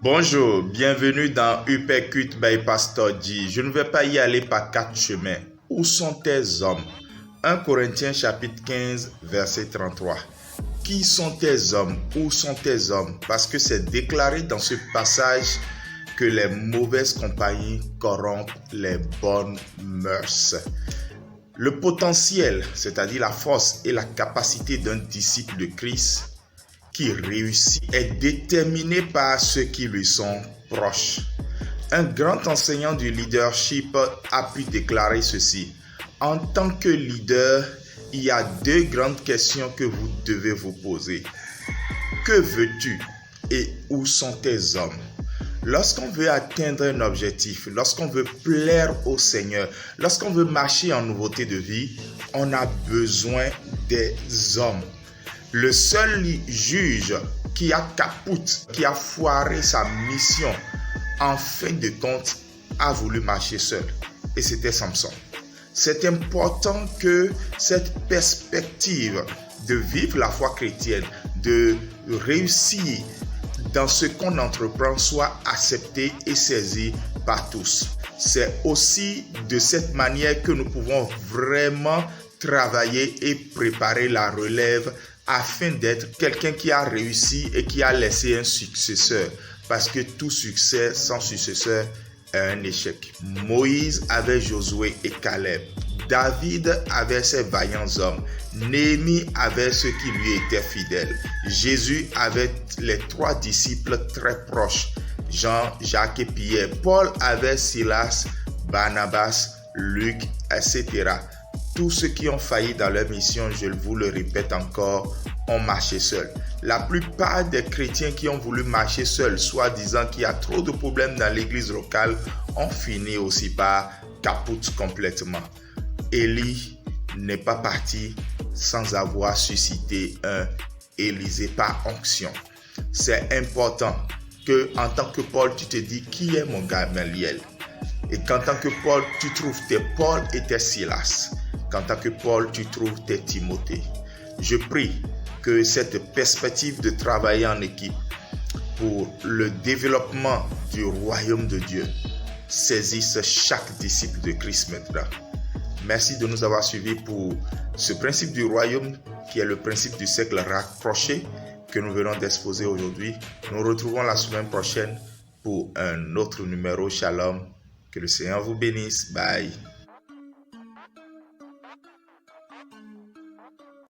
Bonjour, bienvenue dans Uppercut by Pastor G. Je ne vais pas y aller par quatre chemins. Où sont tes hommes? 1 Corinthiens chapitre 15, verset 33. Qui sont tes hommes? Où sont tes hommes? Parce que c'est déclaré dans ce passage que les mauvaises compagnies corrompent les bonnes mœurs. Le potentiel, c'est-à-dire la force et la capacité d'un disciple de Christ qui réussit est déterminé par ceux qui lui sont proches. Un grand enseignant du leadership a pu déclarer ceci. En tant que leader, il y a deux grandes questions que vous devez vous poser. Que veux-tu et où sont tes hommes? Lorsqu'on veut atteindre un objectif, lorsqu'on veut plaire au Seigneur, lorsqu'on veut marcher en nouveauté de vie, on a besoin des hommes. Le seul juge qui a capote, qui a foiré sa mission, en fin de compte, a voulu marcher seul. Et c'était Samson. C'est important que cette perspective de vivre la foi chrétienne, de réussir dans ce qu'on entreprend soit acceptée et saisie par tous. C'est aussi de cette manière que nous pouvons vraiment travailler et préparer la relève afin d'être quelqu'un qui a réussi et qui a laissé un successeur. Parce que tout succès sans successeur est un échec. Moïse avait Josué et Caleb. David avait ses vaillants hommes. Néhémie avait ceux qui lui étaient fidèles. Jésus avait les trois disciples très proches, Jean, Jacques et Pierre. Paul avait Silas, Barnabas, Luc, etc. Tous ceux qui ont failli dans leur mission, je vous le répète encore, ont marché seuls. La plupart des chrétiens qui ont voulu marcher seuls, soit disant qu'il y a trop de problèmes dans l'église locale, ont fini aussi par capote complètement. Élie n'est pas parti sans avoir suscité un Élysée par onction. C'est important que, en tant que Paul, tu te dis qui est mon Gamaliel. Et qu'en tant que Paul, tu trouves tes Paul et tes Silas. Qu'en tant que Paul, tu trouves tes Timothée. Je prie que cette perspective de travailler en équipe pour le développement du royaume de Dieu saisisse chaque disciple de Christ maintenant. Merci de nous avoir suivis pour ce principe du royaume qui est le principe du cercle rapproché que nous venons d'exposer aujourd'hui. Nous retrouvons la semaine prochaine pour un autre numéro. Shalom. Que le Seigneur vous bénisse. Bye.